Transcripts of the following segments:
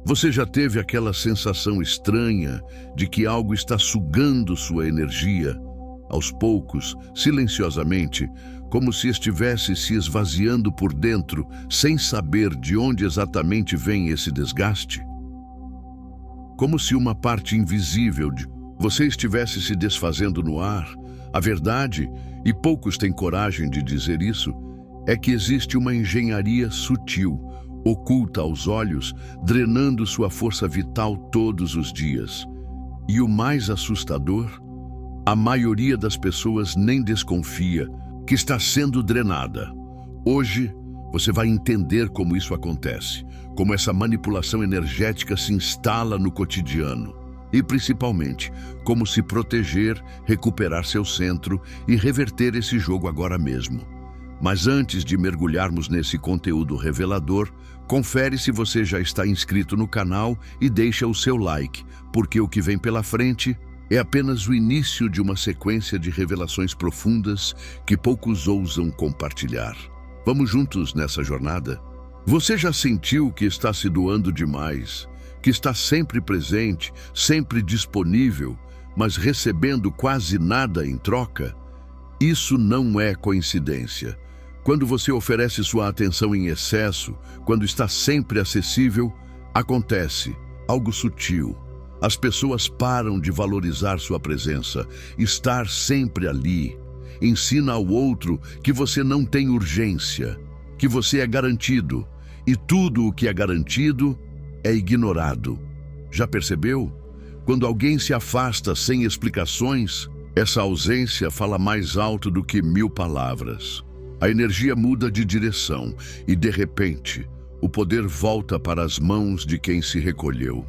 Você já teve aquela sensação estranha de que algo está sugando sua energia, aos poucos, silenciosamente, como se estivesse se esvaziando por dentro, sem saber de onde exatamente vem esse desgaste? Como se uma parte invisível de você estivesse se desfazendo no ar. A verdade, e poucos têm coragem de dizer isso, é que existe uma engenharia sutil, oculta aos olhos, drenando sua força vital todos os dias. E o mais assustador, a maioria das pessoas nem desconfia que está sendo drenada. Hoje, você vai entender como isso acontece, como essa manipulação energética se instala no cotidiano e, principalmente, como se proteger, recuperar seu centro e reverter esse jogo agora mesmo. Mas antes de mergulharmos nesse conteúdo revelador, confere se você já está inscrito no canal e deixa o seu like, porque o que vem pela frente é apenas o início de uma sequência de revelações profundas que poucos ousam compartilhar. Vamos juntos nessa jornada? Você já sentiu que está se doando demais, que está sempre presente, sempre disponível, mas recebendo quase nada em troca? Isso não é coincidência. Quando você oferece sua atenção em excesso, quando está sempre acessível, acontece algo sutil. As pessoas param de valorizar sua presença. Estar sempre ali ensina ao outro que você não tem urgência, que você é garantido, e tudo o que é garantido é ignorado. Já percebeu? Quando alguém se afasta sem explicações, essa ausência fala mais alto do que 1000 palavras. A energia muda de direção e, de repente, o poder volta para as mãos de quem se recolheu.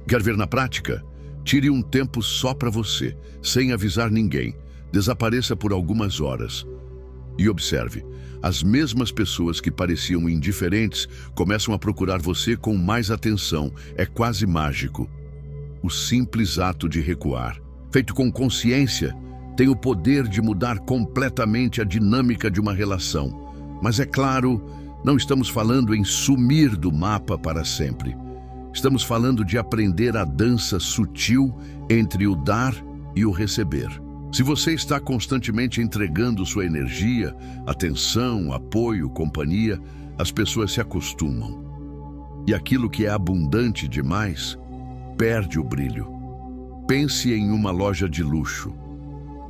Quer ver na prática? Tire um tempo só para você, sem avisar ninguém. Desapareça por algumas horas. E observe, as mesmas pessoas que pareciam indiferentes começam a procurar você com mais atenção. É quase mágico. O simples ato de recuar, feito com consciência, tem o poder de mudar completamente a dinâmica de uma relação. Mas é claro, não estamos falando em sumir do mapa para sempre. Estamos falando de aprender a dança sutil entre o dar e o receber. Se você está constantemente entregando sua energia, atenção, apoio, companhia, as pessoas se acostumam. E aquilo que é abundante demais perde o brilho. Pense em uma loja de luxo.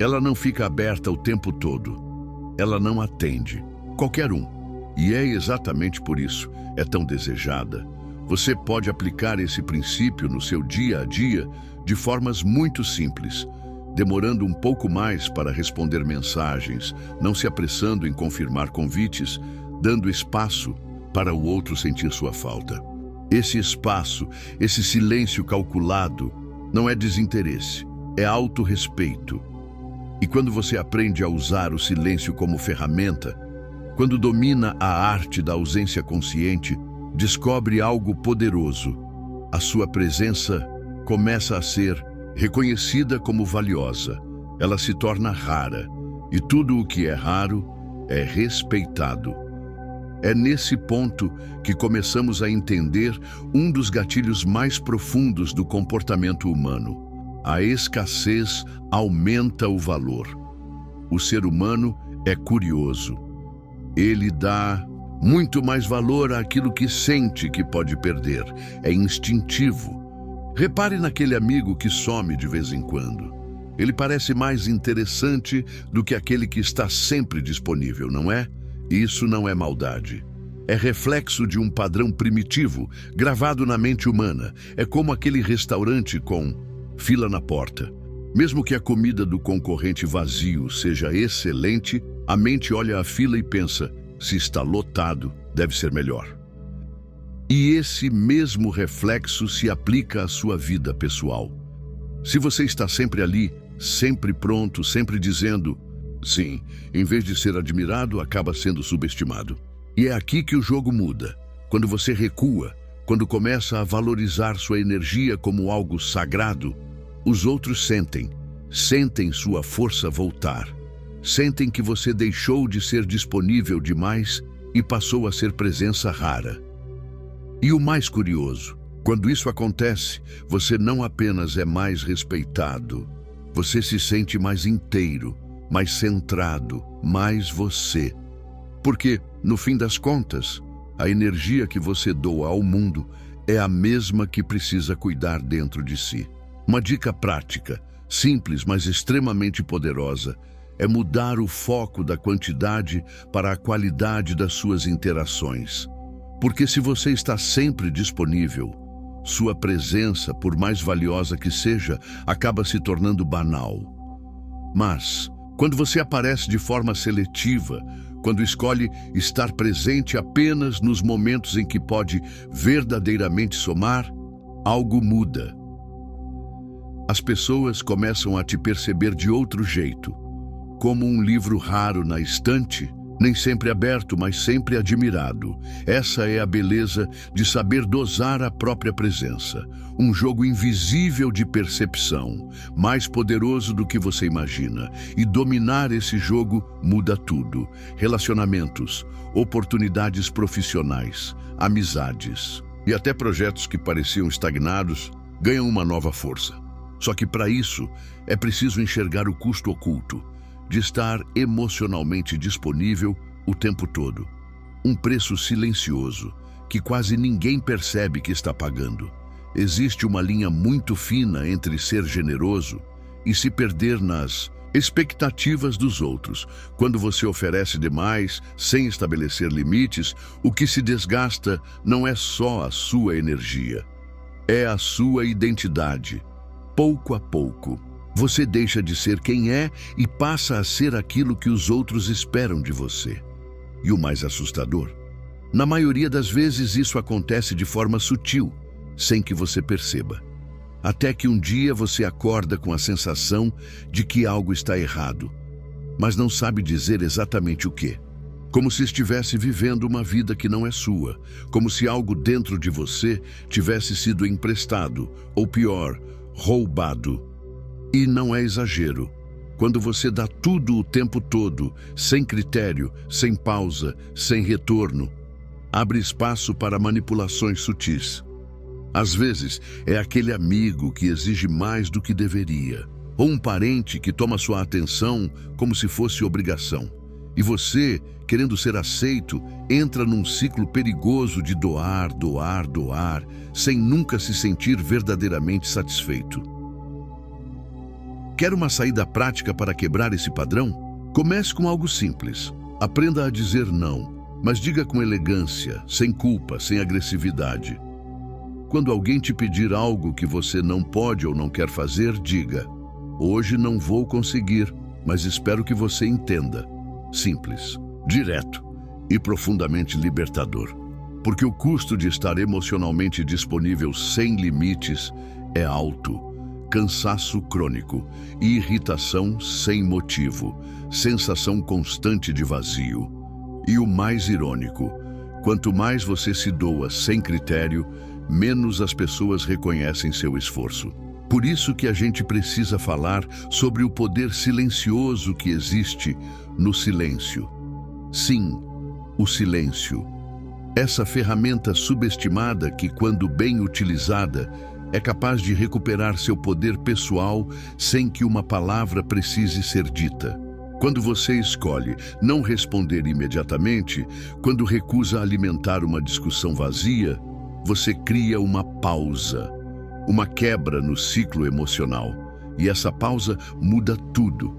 Ela não fica aberta o tempo todo. Ela não atende qualquer um. E é exatamente por isso é tão desejada. Você pode aplicar esse princípio no seu dia a dia de formas muito simples, demorando um pouco mais para responder mensagens, não se apressando em confirmar convites, dando espaço para o outro sentir sua falta. Esse espaço, esse silêncio calculado, não é desinteresse, é autorrespeito. E quando você aprende a usar o silêncio como ferramenta, quando domina a arte da ausência consciente, descobre algo poderoso. A sua presença começa a ser reconhecida como valiosa. Ela se torna rara, e tudo o que é raro é respeitado. É nesse ponto que começamos a entender um dos gatilhos mais profundos do comportamento humano. A escassez aumenta o valor. O ser humano é curioso. Ele dá muito mais valor àquilo que sente que pode perder. É instintivo. Repare naquele amigo que some de vez em quando. Ele parece mais interessante do que aquele que está sempre disponível, não é? Isso não é maldade. É reflexo de um padrão primitivo, gravado na mente humana. É como aquele restaurante com fila na porta. Mesmo que a comida do concorrente vazio seja excelente, a mente olha a fila e pensa, se está lotado, deve ser melhor. E esse mesmo reflexo se aplica à sua vida pessoal. Se você está sempre ali, sempre pronto, sempre dizendo sim, em vez de ser admirado, acaba sendo subestimado. E é aqui que o jogo muda. Quando você recua, quando começa a valorizar sua energia como algo sagrado, os outros sentem sua força voltar. Sentem que você deixou de ser disponível demais e passou a ser presença rara. E o mais curioso, Quando isso acontece, você não apenas é mais respeitado, você se sente mais inteiro, mais centrado, mais você. Porque, no fim das contas, a energia que você doa ao mundo é a mesma que precisa cuidar dentro de si. Uma dica prática, simples, mas extremamente poderosa, é mudar o foco da quantidade para a qualidade das suas interações. Porque se você está sempre disponível, sua presença, por mais valiosa que seja, acaba se tornando banal. Mas, quando você aparece de forma seletiva, quando escolhe estar presente apenas nos momentos em que pode verdadeiramente somar, algo muda. As pessoas começam a te perceber de outro jeito, como um livro raro na estante, nem sempre aberto, mas sempre admirado. Essa é a beleza de saber dosar a própria presença. Um jogo invisível de percepção, mais poderoso do que você imagina. E dominar esse jogo muda tudo. Relacionamentos, oportunidades profissionais, amizades e até projetos que pareciam estagnados ganham uma nova força. Só que para isso é preciso enxergar o custo oculto de estar emocionalmente disponível o tempo todo. Um preço silencioso que quase ninguém percebe que está pagando. Existe uma linha muito fina entre ser generoso e se perder nas expectativas dos outros. Quando você oferece demais, sem estabelecer limites, o que se desgasta não é só a sua energia, é a sua identidade. Pouco a pouco, você deixa de ser quem é e passa a ser aquilo que os outros esperam de você. E o mais assustador, na maioria das vezes isso acontece de forma sutil, sem que você perceba. Até que um dia você acorda com a sensação de que algo está errado, mas não sabe dizer exatamente o quê. Como se estivesse vivendo uma vida que não é sua, como se algo dentro de você tivesse sido emprestado, ou pior, roubado. E não é exagero. Quando você dá tudo o tempo todo, sem critério, sem pausa, sem retorno, abre espaço para manipulações sutis. Às vezes, é aquele amigo que exige mais do que deveria, ou um parente que toma sua atenção como se fosse obrigação. E você, querendo ser aceito, entra num ciclo perigoso de doar, doar, doar, sem nunca se sentir verdadeiramente satisfeito. Quer uma saída prática para quebrar esse padrão? Comece com algo simples. Aprenda a dizer não, mas diga com elegância, sem culpa, sem agressividade. Quando alguém te pedir algo que você não pode ou não quer fazer, diga: hoje não vou conseguir, mas espero que você entenda. Simples, direto e profundamente libertador. Porque o custo de estar emocionalmente disponível sem limites é alto. Cansaço crônico, irritação sem motivo, sensação constante de vazio. E o mais irônico, quanto mais você se doa sem critério, menos as pessoas reconhecem seu esforço. Por isso que a gente precisa falar sobre o poder silencioso que existe no silêncio. Sim, o silêncio. Essa ferramenta subestimada que, quando bem utilizada, é capaz de recuperar seu poder pessoal sem que uma palavra precise ser dita. Quando você escolhe não responder imediatamente, quando recusa alimentar uma discussão vazia, você cria uma pausa, uma quebra no ciclo emocional. E essa pausa muda tudo.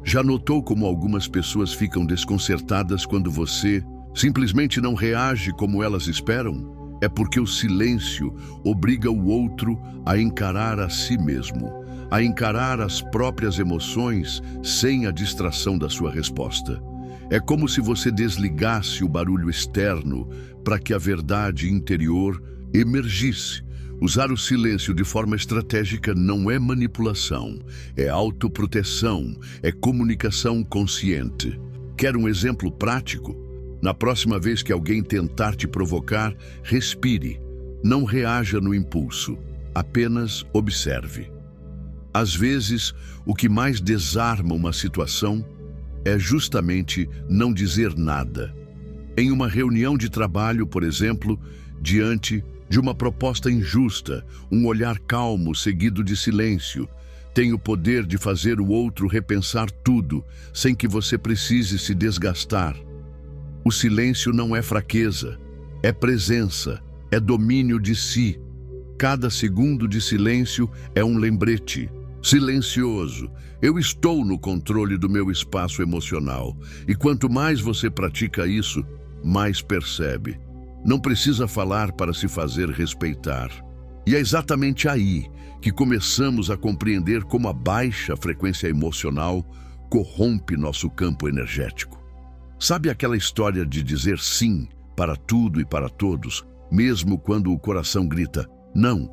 Já notou como algumas pessoas ficam desconcertadas quando você simplesmente não reage como elas esperam? É porque o silêncio obriga o outro a encarar a si mesmo, a encarar as próprias emoções sem a distração da sua resposta. É como se você desligasse o barulho externo para que a verdade interior emergisse. Usar o silêncio de forma estratégica não é manipulação, é autoproteção, é comunicação consciente. Quer um exemplo prático? Na próxima vez que alguém tentar te provocar, respire. Não reaja no impulso, apenas observe. Às vezes, o que mais desarma uma situação é justamente não dizer nada. Em uma reunião de trabalho, por exemplo, diante de uma proposta injusta, um olhar calmo seguido de silêncio, tem o poder de fazer o outro repensar tudo, sem que você precise se desgastar. O silêncio não é fraqueza, é presença, é domínio de si. Cada segundo de silêncio é um lembrete. Silencioso, eu estou no controle do meu espaço emocional. E quanto mais você pratica isso, mais percebe. Não precisa falar para se fazer respeitar. E é exatamente aí que começamos a compreender como a baixa frequência emocional corrompe nosso campo energético. Sabe aquela história de dizer sim para tudo e para todos, mesmo quando o coração grita não?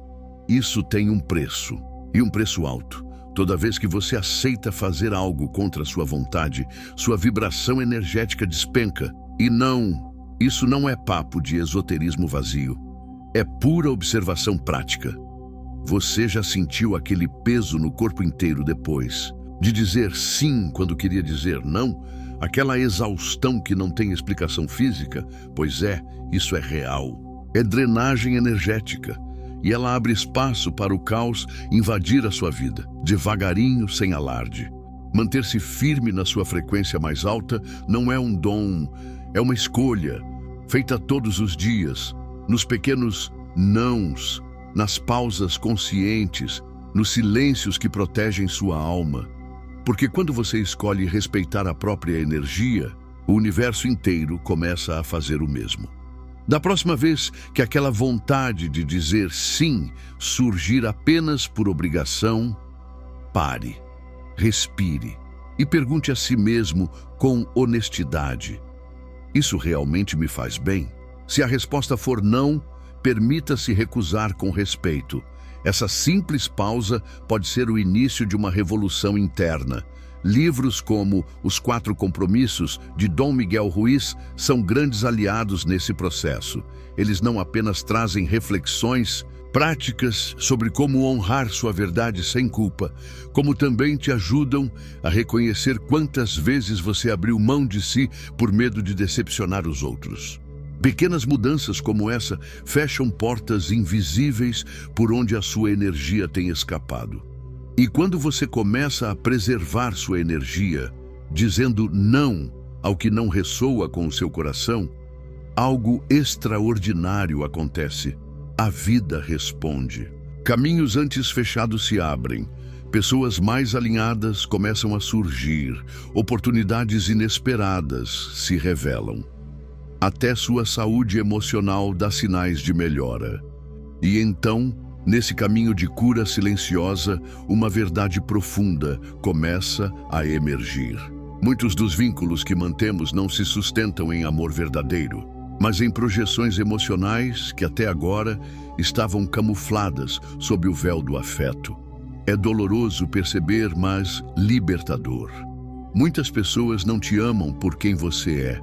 Isso tem um preço, e um preço alto. Toda vez que você aceita fazer algo contra sua vontade, sua vibração energética despenca. E não, isso não é papo de esoterismo vazio. É pura observação prática. Você já sentiu aquele peso no corpo inteiro depois de dizer sim quando queria dizer não? Aquela exaustão que não tem explicação física? Pois é, isso é real. É drenagem energética. E ela abre espaço para o caos invadir a sua vida, devagarinho, sem alarde. Manter-se firme na sua frequência mais alta não é um dom, é uma escolha, feita todos os dias, nos pequenos nãos, nas pausas conscientes, nos silêncios que protegem sua alma. Porque quando você escolhe respeitar a própria energia, o universo inteiro começa a fazer o mesmo. Da próxima vez que aquela vontade de dizer sim surgir apenas por obrigação, pare, respire e pergunte a si mesmo com honestidade: isso realmente me faz bem? Se a resposta for não, permita-se recusar com respeito. Essa simples pausa pode ser o início de uma revolução interna. Livros como Os 4 Compromissos, de Dom Miguel Ruiz, são grandes aliados nesse processo. Eles não apenas trazem reflexões práticas sobre como honrar sua verdade sem culpa, como também te ajudam a reconhecer quantas vezes você abriu mão de si por medo de decepcionar os outros. Pequenas mudanças como essa fecham portas invisíveis por onde a sua energia tem escapado. E quando você começa a preservar sua energia, dizendo não ao que não ressoa com o seu coração, algo extraordinário acontece. A vida responde. Caminhos antes fechados se abrem. Pessoas mais alinhadas começam a surgir. Oportunidades inesperadas se revelam. Até sua saúde emocional dá sinais de melhora. E então, nesse caminho de cura silenciosa, uma verdade profunda começa a emergir. Muitos dos vínculos que mantemos não se sustentam em amor verdadeiro, mas em projeções emocionais que até agora estavam camufladas sob o véu do afeto. É doloroso perceber, mas libertador. Muitas pessoas não te amam por quem você é,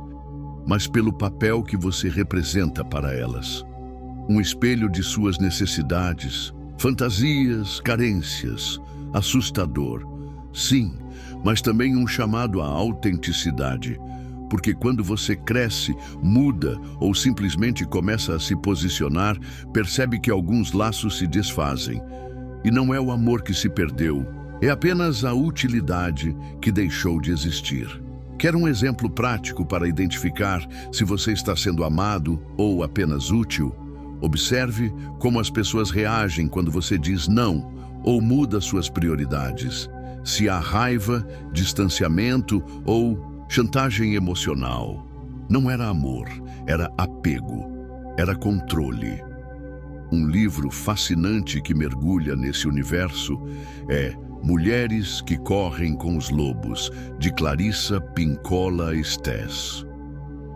mas pelo papel que você representa para elas. Um espelho de suas necessidades, fantasias, carências, assustador. Sim, mas também um chamado à autenticidade, porque quando você cresce, muda ou simplesmente começa a se posicionar, percebe que alguns laços se desfazem. E não é o amor que se perdeu, é apenas a utilidade que deixou de existir. Quer um exemplo prático para identificar se você está sendo amado ou apenas útil? Observe como as pessoas reagem quando você diz não ou muda suas prioridades. Se há raiva, distanciamento ou chantagem emocional. Não era amor, era apego, era controle. Um livro fascinante que mergulha nesse universo é Mulheres que Correm com os Lobos, de Clarissa Pinkola Estés.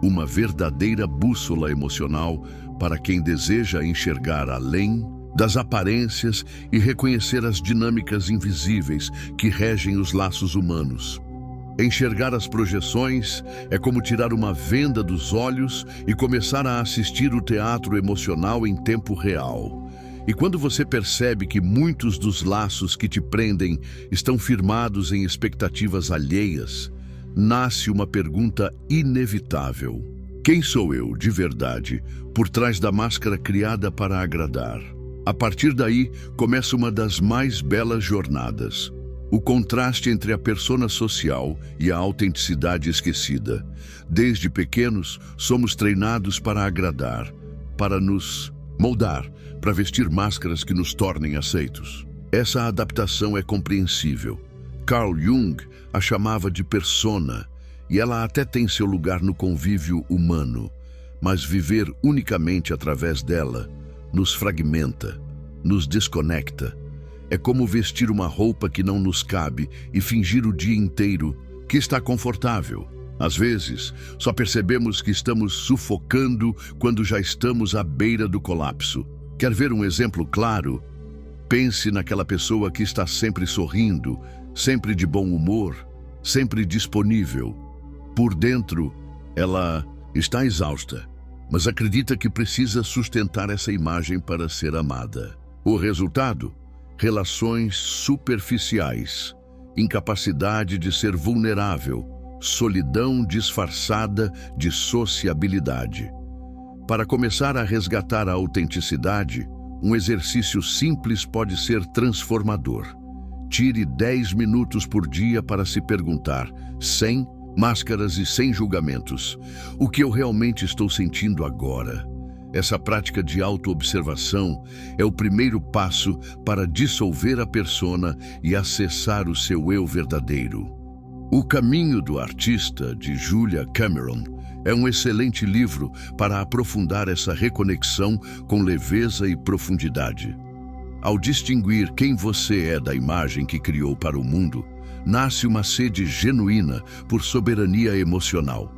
Uma verdadeira bússola emocional para quem deseja enxergar além das aparências e reconhecer as dinâmicas invisíveis que regem os laços humanos. Enxergar as projeções é como tirar uma venda dos olhos e começar a assistir o teatro emocional em tempo real. E quando você percebe que muitos dos laços que te prendem estão firmados em expectativas alheias, nasce uma pergunta inevitável. Quem sou eu, de verdade, por trás da máscara criada para agradar? A partir daí, começa uma das mais belas jornadas. O contraste entre a persona social e a autenticidade esquecida. Desde pequenos, somos treinados para agradar, para nos moldar, para vestir máscaras que nos tornem aceitos. Essa adaptação é compreensível. Carl Jung a chamava de persona, e ela até tem seu lugar no convívio humano, mas viver unicamente através dela nos fragmenta, nos desconecta. É como vestir uma roupa que não nos cabe e fingir o dia inteiro que está confortável. Às vezes, só percebemos que estamos sufocando quando já estamos à beira do colapso. Quer ver um exemplo claro? Pense naquela pessoa que está sempre sorrindo, sempre de bom humor, sempre disponível. Por dentro, ela está exausta, mas acredita que precisa sustentar essa imagem para ser amada. O resultado? Relações superficiais, incapacidade de ser vulnerável, solidão disfarçada de sociabilidade. Para começar a resgatar a autenticidade, um exercício simples pode ser transformador. Tire 10 minutos por dia para se perguntar, sem máscaras e sem julgamentos, o que eu realmente estou sentindo agora. Essa prática de autoobservação é o primeiro passo para dissolver a persona e acessar o seu eu verdadeiro. O Caminho do Artista, de Julia Cameron, é um excelente livro para aprofundar essa reconexão com leveza e profundidade. Ao distinguir quem você é da imagem que criou para o mundo, nasce uma sede genuína por soberania emocional.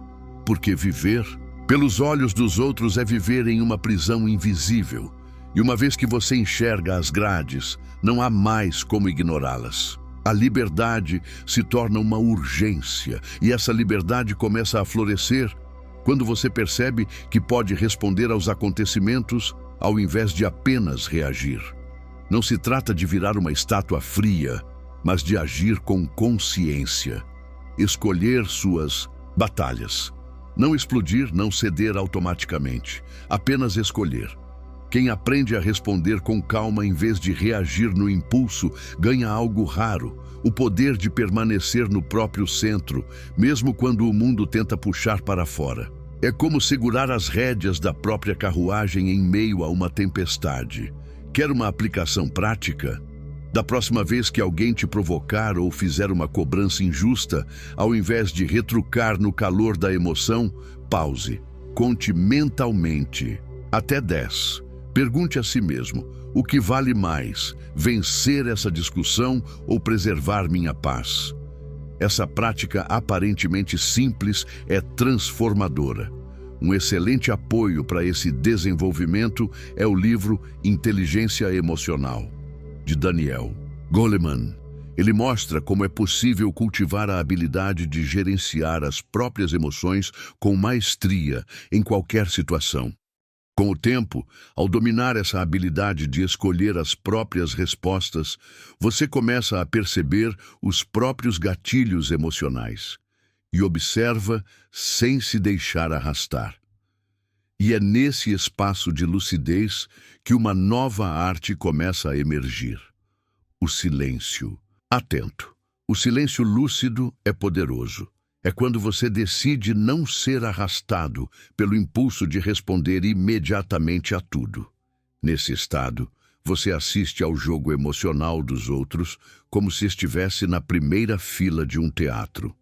Porque viver pelos olhos dos outros é viver em uma prisão invisível. E uma vez que você enxerga as grades, não há mais como ignorá-las. A liberdade se torna uma urgência, e essa liberdade começa a florescer quando você percebe que pode responder aos acontecimentos ao invés de apenas reagir. Não se trata de virar uma estátua fria, mas de agir com consciência. Escolher suas batalhas. Não explodir, não ceder automaticamente. Apenas escolher. Quem aprende a responder com calma em vez de reagir no impulso, ganha algo raro, o poder de permanecer no próprio centro, mesmo quando o mundo tenta puxar para fora. É como segurar as rédeas da própria carruagem em meio a uma tempestade. Quer uma aplicação prática? Da próxima vez que alguém te provocar ou fizer uma cobrança injusta, ao invés de retrucar no calor da emoção, pause. Conte mentalmente até 10. Pergunte a si mesmo, o que vale mais, vencer essa discussão ou preservar minha paz? Essa prática aparentemente simples é transformadora. Um excelente apoio para esse desenvolvimento é o livro Inteligência Emocional, de Daniel Goleman. Ele mostra como é possível cultivar a habilidade de gerenciar as próprias emoções com maestria em qualquer situação. Com o tempo, ao dominar essa habilidade de escolher as próprias respostas, você começa a perceber os próprios gatilhos emocionais e observa sem se deixar arrastar. E é nesse espaço de lucidez que uma nova arte começa a emergir. O silêncio. Atento. O silêncio lúcido é poderoso. É quando você decide não ser arrastado pelo impulso de responder imediatamente a tudo. Nesse estado, você assiste ao jogo emocional dos outros como se estivesse na primeira fila de um teatro.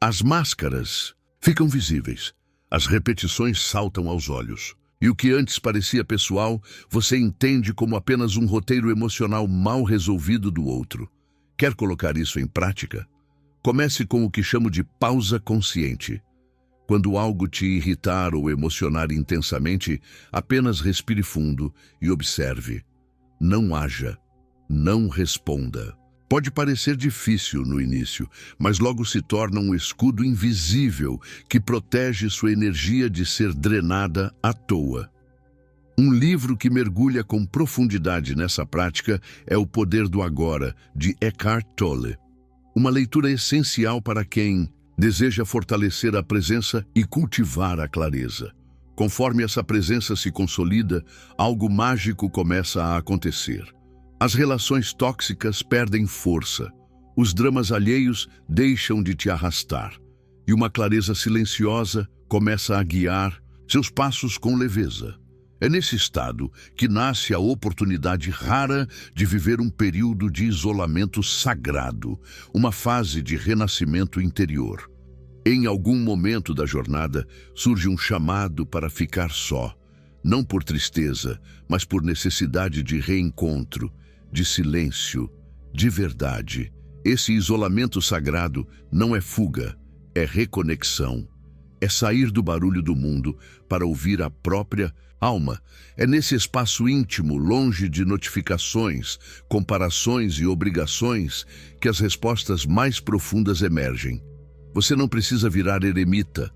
As máscaras ficam visíveis, as repetições saltam aos olhos. E o que antes parecia pessoal, você entende como apenas um roteiro emocional mal resolvido do outro. Quer colocar isso em prática? Comece com o que chamo de pausa consciente. Quando algo te irritar ou emocionar intensamente, apenas respire fundo e observe. Não haja, não responda. Pode parecer difícil no início, mas logo se torna um escudo invisível que protege sua energia de ser drenada à toa. Um livro que mergulha com profundidade nessa prática é O Poder do Agora, de Eckhart Tolle. Uma leitura essencial para quem Deseja fortalecer a presença e cultivar a clareza. Conforme essa presença se consolida, algo mágico começa a acontecer. As relações tóxicas perdem força. Os dramas alheios deixam de te arrastar. E uma clareza silenciosa começa a guiar seus passos com leveza. É nesse estado que nasce a oportunidade rara de viver um período de isolamento sagrado, uma fase de renascimento interior. Em algum momento da jornada, surge um chamado para ficar só, não por tristeza, mas por necessidade de reencontro, de silêncio, de verdade. Esse isolamento sagrado não é fuga, é reconexão. É sair do barulho do mundo para ouvir a própria alma. É nesse espaço íntimo, longe de notificações, comparações e obrigações, que as respostas mais profundas emergem. Você não precisa virar eremita.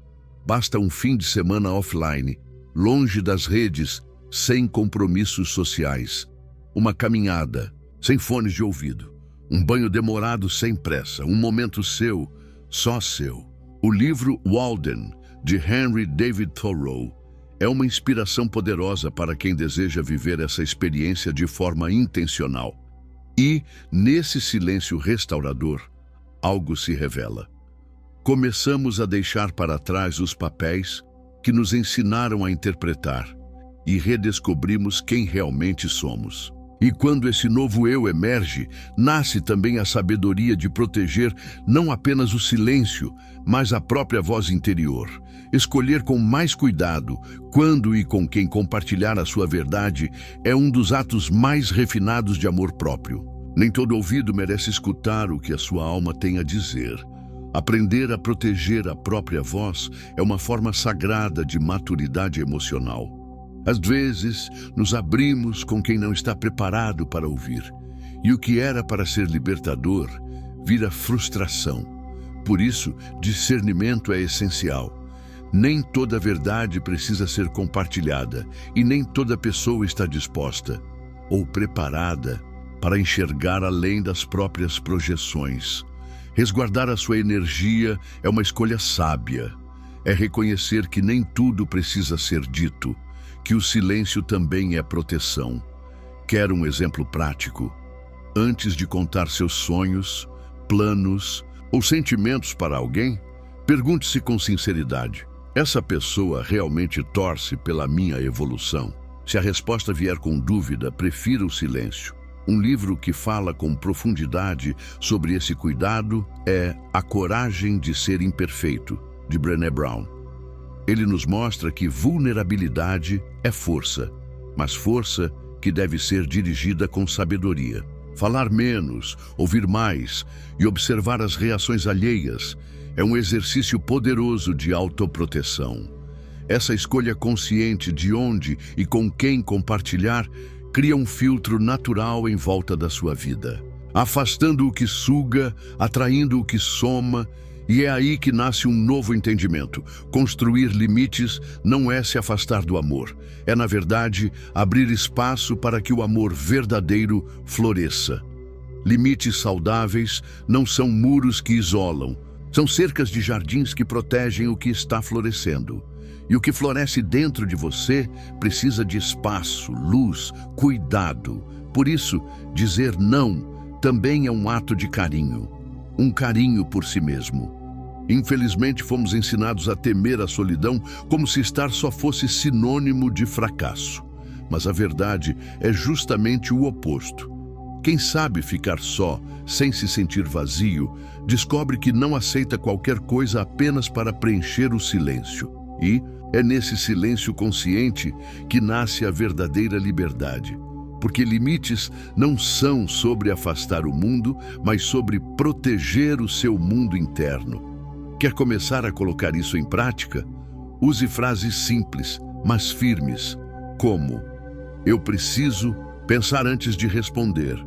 Basta um fim de semana offline, longe das redes, sem compromissos sociais. Uma caminhada, sem fones de ouvido. Um banho demorado sem pressa, um momento seu, só seu. O livro Walden, de Henry David Thoreau, é uma inspiração poderosa para quem deseja viver essa experiência de forma intencional. E, nesse silêncio restaurador, algo se revela. Começamos a deixar para trás os papéis que nos ensinaram a interpretar e redescobrimos quem realmente somos. E quando esse novo eu emerge, nasce também a sabedoria de proteger não apenas o silêncio, mas a própria voz interior. Escolher com mais cuidado quando e com quem compartilhar a sua verdade é um dos atos mais refinados de amor próprio. Nem todo ouvido merece escutar o que a sua alma tem a dizer. Aprender a proteger a própria voz é uma forma sagrada de maturidade emocional. Às vezes, nos abrimos com quem não está preparado para ouvir, e o que era para ser libertador vira frustração. Por isso, discernimento é essencial. Nem toda verdade precisa ser compartilhada, e nem toda pessoa está disposta ou preparada para enxergar além das próprias projeções. Resguardar a sua energia é uma escolha sábia. É reconhecer que nem tudo precisa ser dito, que o silêncio também é proteção. Quer um exemplo prático? Antes de contar seus sonhos, planos ou sentimentos para alguém, pergunte-se com sinceridade: essa pessoa realmente torce pela minha evolução? Se a resposta vier com dúvida, prefira o silêncio. Um livro que fala com profundidade sobre esse cuidado é A Coragem de Ser Imperfeito, de Brené Brown. Ele nos mostra que vulnerabilidade é força, mas força que deve ser dirigida com sabedoria. Falar menos, ouvir mais e observar as reações alheias é um exercício poderoso de autoproteção. Essa escolha consciente de onde e com quem compartilhar cria um filtro natural em volta da sua vida, afastando o que suga, atraindo o que soma. E é aí que nasce um novo entendimento. Construir limites não é se afastar do amor. É, na verdade, abrir espaço para que o amor verdadeiro floresça. Limites saudáveis não são muros que isolam. São cercas de jardins que protegem o que está florescendo. E o que floresce dentro de você precisa de espaço, luz, cuidado. Por isso, dizer não também é um ato de carinho. Um carinho por si mesmo. Infelizmente, fomos ensinados a temer a solidão como se estar só fosse sinônimo de fracasso. Mas a verdade é justamente o oposto. Quem sabe ficar só, sem se sentir vazio, descobre que não aceita qualquer coisa apenas para preencher o silêncio. E é nesse silêncio consciente que nasce a verdadeira liberdade. Porque limites não são sobre afastar o mundo, mas sobre proteger o seu mundo interno. Quer começar a colocar isso em prática? Use frases simples, mas firmes, como: eu preciso pensar antes de responder.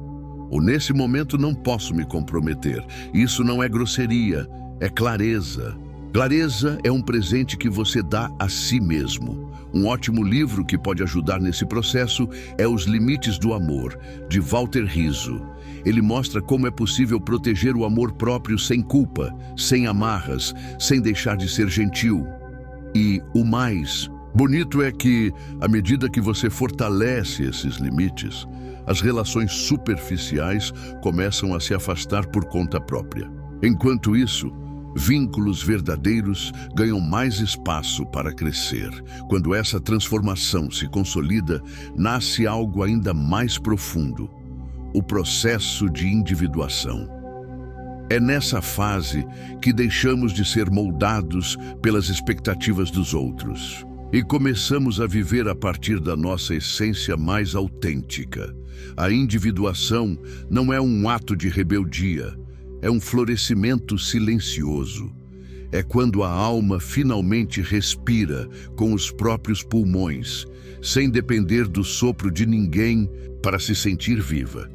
Ou nesse momento não posso me comprometer. Isso não é grosseria, é clareza. Clareza é um presente que você dá a si mesmo. Um ótimo livro que pode ajudar nesse processo é Os Limites do Amor, de Walter Rizzo. Ele mostra como é possível proteger o amor próprio sem culpa, sem amarras, sem deixar de ser gentil. E o mais bonito é que, à medida que você fortalece esses limites, as relações superficiais começam a se afastar por conta própria. Enquanto isso, vínculos verdadeiros ganham mais espaço para crescer. Quando essa transformação se consolida, nasce algo ainda mais profundo: o processo de individuação. É nessa fase que deixamos de ser moldados pelas expectativas dos outros e começamos a viver a partir da nossa essência mais autêntica. A individuação não é um ato de rebeldia, é um florescimento silencioso. É quando a alma finalmente respira com os próprios pulmões, sem depender do sopro de ninguém para se sentir viva.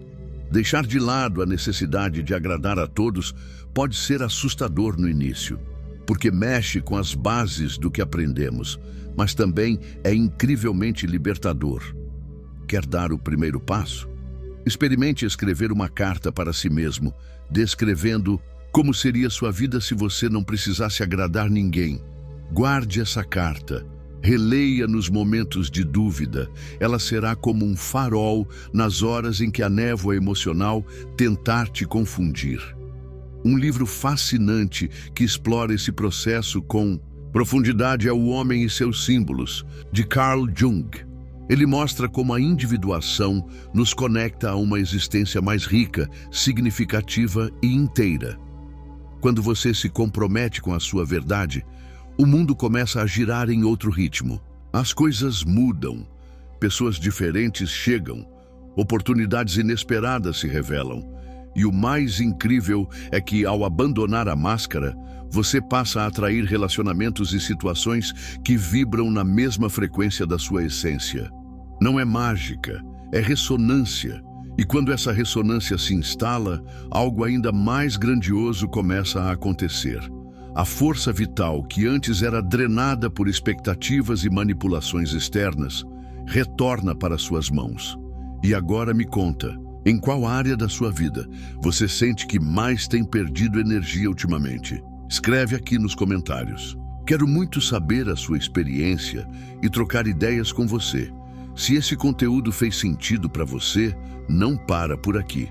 Deixar de lado a necessidade de agradar a todos pode ser assustador no início, porque mexe com as bases do que aprendemos, mas também é incrivelmente libertador. Quer dar o primeiro passo? Experimente escrever uma carta para si mesmo, descrevendo como seria sua vida se você não precisasse agradar ninguém. Guarde essa carta. Releia nos momentos de dúvida. Ela será como um farol nas horas em que a névoa emocional tentar te confundir. Um livro fascinante que explora esse processo com Profundidade é o Homem e seus Símbolos, de Carl Jung. Ele mostra como a individuação nos conecta a uma existência mais rica, significativa e inteira. Quando você se compromete com a sua verdade, o mundo começa a girar em outro ritmo. As coisas mudam, pessoas diferentes chegam, oportunidades inesperadas se revelam. E o mais incrível é que, ao abandonar a máscara, você passa a atrair relacionamentos e situações que vibram na mesma frequência da sua essência. Não é mágica, é ressonância. E quando essa ressonância se instala, algo ainda mais grandioso começa a acontecer. A força vital, que antes era drenada por expectativas e manipulações externas, retorna para suas mãos. E agora me conta, em qual área da sua vida você sente que mais tem perdido energia ultimamente? Escreve aqui nos comentários. Quero muito saber a sua experiência e trocar ideias com você. Se esse conteúdo fez sentido para você, não para por aqui.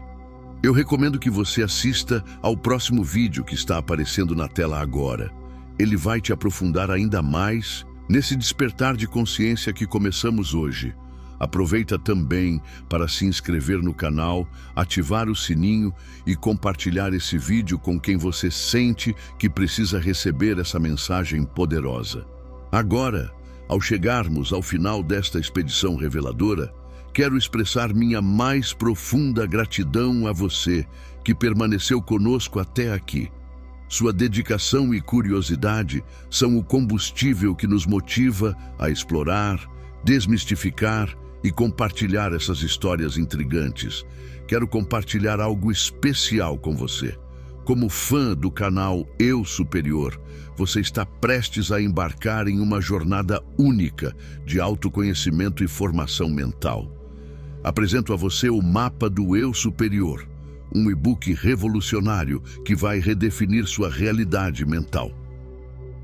Eu recomendo que você assista ao próximo vídeo que está aparecendo na tela agora. Ele vai te aprofundar ainda mais nesse despertar de consciência que começamos hoje. Aproveita também para se inscrever no canal, ativar o sininho e compartilhar esse vídeo com quem você sente que precisa receber essa mensagem poderosa. Agora, ao chegarmos ao final desta expedição reveladora, quero expressar minha mais profunda gratidão a você que permaneceu conosco até aqui. Sua dedicação e curiosidade são o combustível que nos motiva a explorar, desmistificar e compartilhar essas histórias intrigantes. Quero compartilhar algo especial com você. Como fã do canal Eu Superior, você está prestes a embarcar em uma jornada única de autoconhecimento e formação mental. Apresento a você o Mapa do Eu Superior, um e-book revolucionário que vai redefinir sua realidade mental.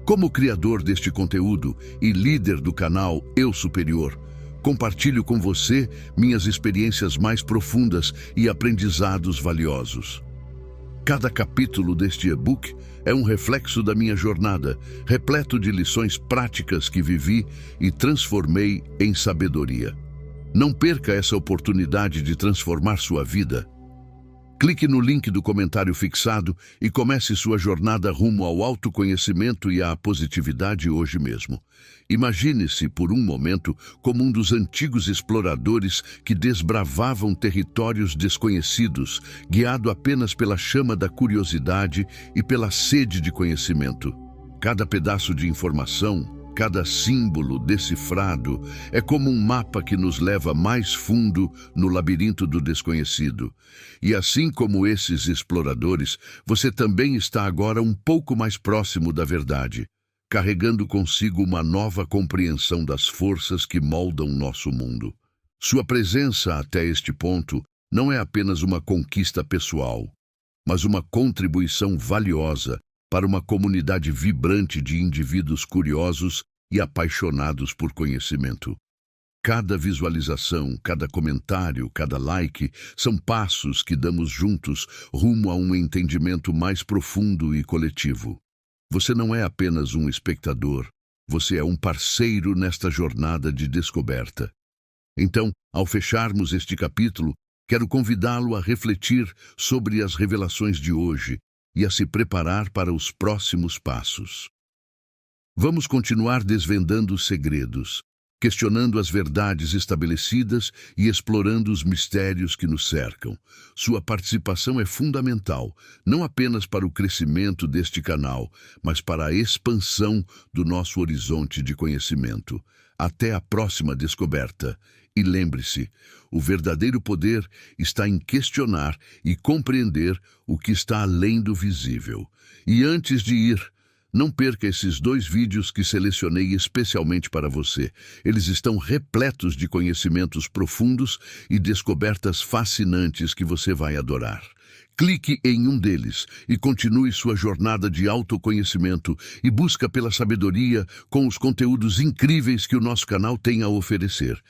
Como criador deste conteúdo e líder do canal Eu Superior, compartilho com você minhas experiências mais profundas e aprendizados valiosos. Cada capítulo deste e-book é um reflexo da minha jornada, repleto de lições práticas que vivi e transformei em sabedoria. Não perca essa oportunidade de transformar sua vida. Clique no link do comentário fixado e comece sua jornada rumo ao autoconhecimento e à positividade hoje mesmo. Imagine-se por um momento como um dos antigos exploradores que desbravavam territórios desconhecidos, guiado apenas pela chama da curiosidade e pela sede de conhecimento. Cada pedaço de informação, Cada símbolo decifrado é como um mapa que nos leva mais fundo no labirinto do desconhecido. E assim como esses exploradores, você também está agora um pouco mais próximo da verdade, carregando consigo uma nova compreensão das forças que moldam nosso mundo. Sua presença até este ponto não é apenas uma conquista pessoal, mas uma contribuição valiosa para uma comunidade vibrante de indivíduos curiosos e apaixonados por conhecimento. Cada visualização, cada comentário, cada like são passos que damos juntos rumo a um entendimento mais profundo e coletivo. Você não é apenas um espectador, você é um parceiro nesta jornada de descoberta. Então, ao fecharmos este capítulo, quero convidá-lo a refletir sobre as revelações de hoje e a se preparar para os próximos passos. Vamos continuar desvendando os segredos, questionando as verdades estabelecidas e explorando os mistérios que nos cercam. Sua participação é fundamental, não apenas para o crescimento deste canal, mas para a expansão do nosso horizonte de conhecimento. Até a próxima descoberta. E lembre-se, o verdadeiro poder está em questionar e compreender o que está além do visível. E antes de ir, não perca esses 2 vídeos que selecionei especialmente para você. Eles estão repletos de conhecimentos profundos e descobertas fascinantes que você vai adorar. Clique em um deles e continue sua jornada de autoconhecimento e busca pela sabedoria com os conteúdos incríveis que o nosso canal tem a oferecer.